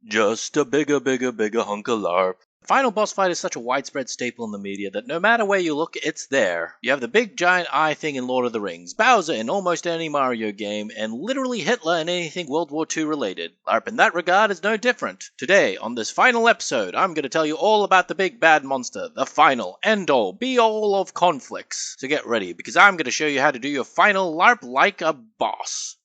Just a bigger hunk of Larp. The final boss fight is such a widespread staple in the media that no matter where you look, it's there. You have the big giant eye thing in Lord of the Rings, Bowser in almost any Mario game, and literally Hitler in anything World War II related. Larp in that regard is no different. Today, on this final episode, I'm going to tell you all about the big bad monster, the final, end-all, be-all of conflicts. So get ready, because I'm going to show you how to do your final Larp like a boss.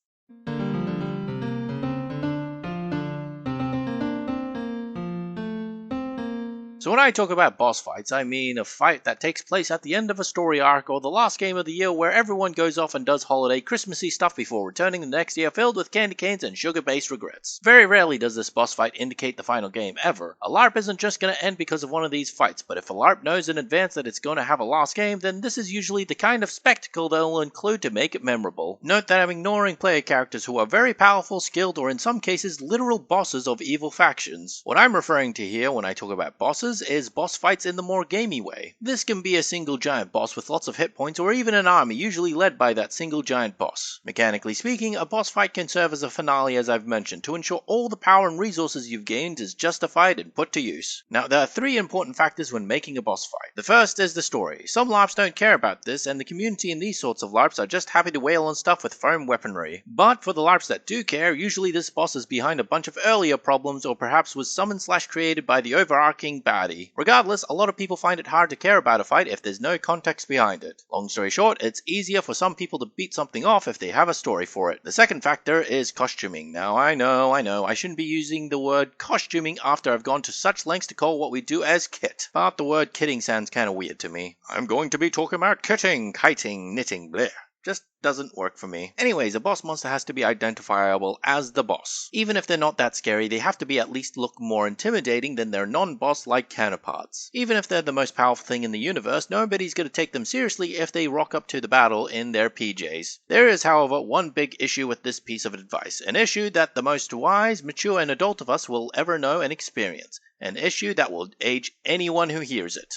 So when I talk about boss fights, I mean a fight that takes place at the end of a story arc or the last game of the year where everyone goes off and does holiday Christmassy stuff before returning the next year filled with candy canes and sugar-based regrets. Very rarely does this boss fight indicate the final game ever. A LARP isn't just going to end because of one of these fights, but if a LARP knows in advance that it's going to have a last game, then this is usually the kind of spectacle they'll include to make it memorable. Note that I'm ignoring player characters who are very powerful, skilled, or in some cases literal bosses of evil factions. What I'm referring to here when I talk about bosses is boss fights in the more gamey way. This can be a single giant boss with lots of hit points or even an army usually led by that single giant boss. Mechanically speaking, a boss fight can serve as a finale as I've mentioned to ensure all the power and resources you've gained is justified and put to use. Now there are three important factors when making a boss fight. The first is the story. Some LARPs don't care about this and the community in these sorts of LARPs are just happy to wail on stuff with foam weaponry. But for the LARPs that do care, usually this boss is behind a bunch of earlier problems or perhaps was summoned / created by the overarching baddie. Regardless, a lot of people find it hard to care about a fight if there's no context behind it. Long story short, it's easier for some people to beat something off if they have a story for it. The second factor is costuming. Now I know, I shouldn't be using the word costuming after I've gone to such lengths to call what we do as kit. But the word kitting sounds kinda weird to me. I'm going to be talking about kitting, kiting, knitting, bleh. Just doesn't work for me. Anyways, a boss monster has to be identifiable as the boss. Even if they're not that scary, they have to be at least look more intimidating than their non-boss-like counterparts. Even if they're the most powerful thing in the universe, nobody's gonna take them seriously if they rock up to the battle in their PJs. There is, however, one big issue with this piece of advice. An issue that the most wise, mature, and adult of us will ever know and experience. An issue that will age anyone who hears it.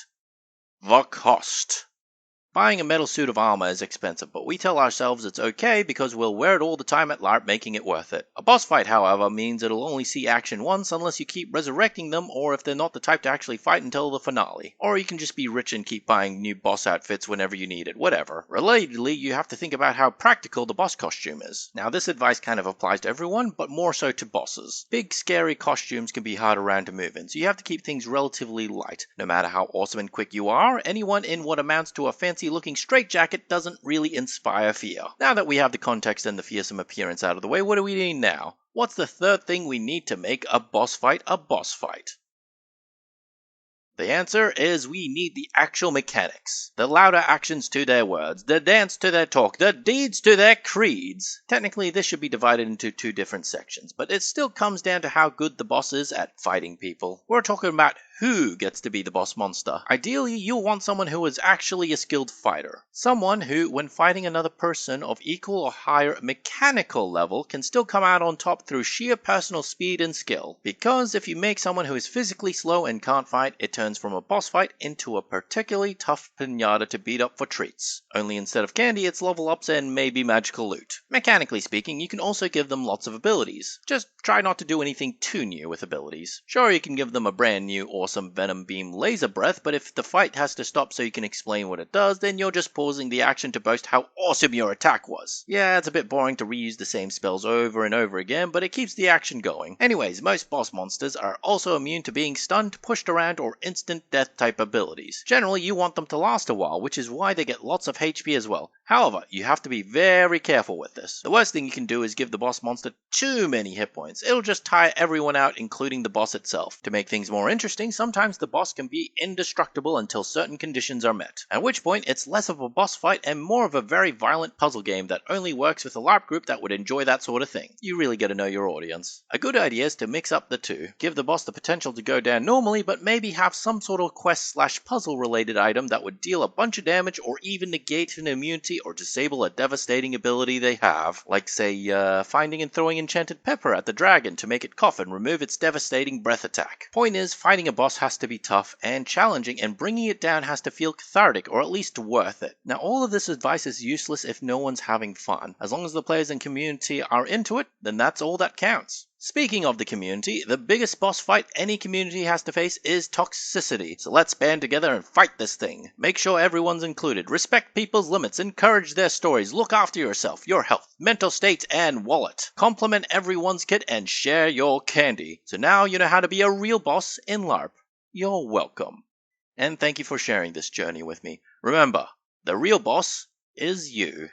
The cost. Buying a metal suit of armor is expensive, but we tell ourselves it's okay because we'll wear it all the time at LARP, making it worth it. A boss fight, however, means it'll only see action once unless you keep resurrecting them or if they're not the type to actually fight until the finale. Or you can just be rich and keep buying new boss outfits whenever you need it, whatever. Relatedly, you have to think about how practical the boss costume is. Now this advice kind of applies to everyone, but more so to bosses. Big scary costumes can be hard around to move in, so you have to keep things relatively light. No matter how awesome and quick you are, anyone in what amounts to a fancy looking straitjacket doesn't really inspire fear. Now that we have the context and the fearsome appearance out of the way, what do we need now? What's the third thing we need to make a boss fight a boss fight? The answer is we need the actual mechanics. The louder actions to their words, the dance to their talk, the deeds to their creeds. Technically, this should be divided into two different sections, but it still comes down to how good the boss is at fighting people. We're talking about who gets to be the boss monster. Ideally, you'll want someone who is actually a skilled fighter. Someone who, when fighting another person of equal or higher mechanical level, can still come out on top through sheer personal speed and skill. Because if you make someone who is physically slow and can't fight, it turns from a boss fight into a particularly tough pinata to beat up for treats. Only instead of candy, it's level ups and maybe magical loot. Mechanically speaking, you can also give them lots of abilities. Just try not to do anything too new with abilities. Sure, you can give them a brand new awesome venom beam laser breath, but if the fight has to stop so you can explain what it does, then you're just pausing the action to boast how awesome your attack was. Yeah, it's a bit boring to reuse the same spells over and over again, but it keeps the action going. Anyways, most boss monsters are also immune to being stunned, pushed around, or instant death type abilities. Generally, you want them to last a while, which is why they get lots of HP as well. However, you have to be very careful with this. The worst thing you can do is give the boss monster too many hit points. It'll just tire everyone out, including the boss itself. To make things more interesting, sometimes the boss can be indestructible until certain conditions are met. At which point, it's less of a boss fight and more of a very violent puzzle game that only works with a LARP group that would enjoy that sort of thing. You really gotta know your audience. A good idea is to mix up the two. Give the boss the potential to go down normally, but maybe have some sort of quest/puzzle related item that would deal a bunch of damage or even negate an immunity or disable a devastating ability they have. Like say, finding and throwing enchanted pepper at the dragon to make it cough and remove its devastating breath attack. Point is, fighting a boss has to be tough and challenging, and bringing it down has to feel cathartic or at least worth it. Now all of this advice is useless if no one's having fun. As long as the players and community are into it, then that's all that counts. Speaking of the community, the biggest boss fight any community has to face is toxicity. So let's band together and fight this thing. Make sure everyone's included, respect people's limits, encourage their stories, look after yourself, your health, mental state, and wallet. Compliment everyone's kit and share your candy. So now you know how to be a real boss in Larp. You're welcome. And thank you for sharing this journey with me. Remember, the real boss is you.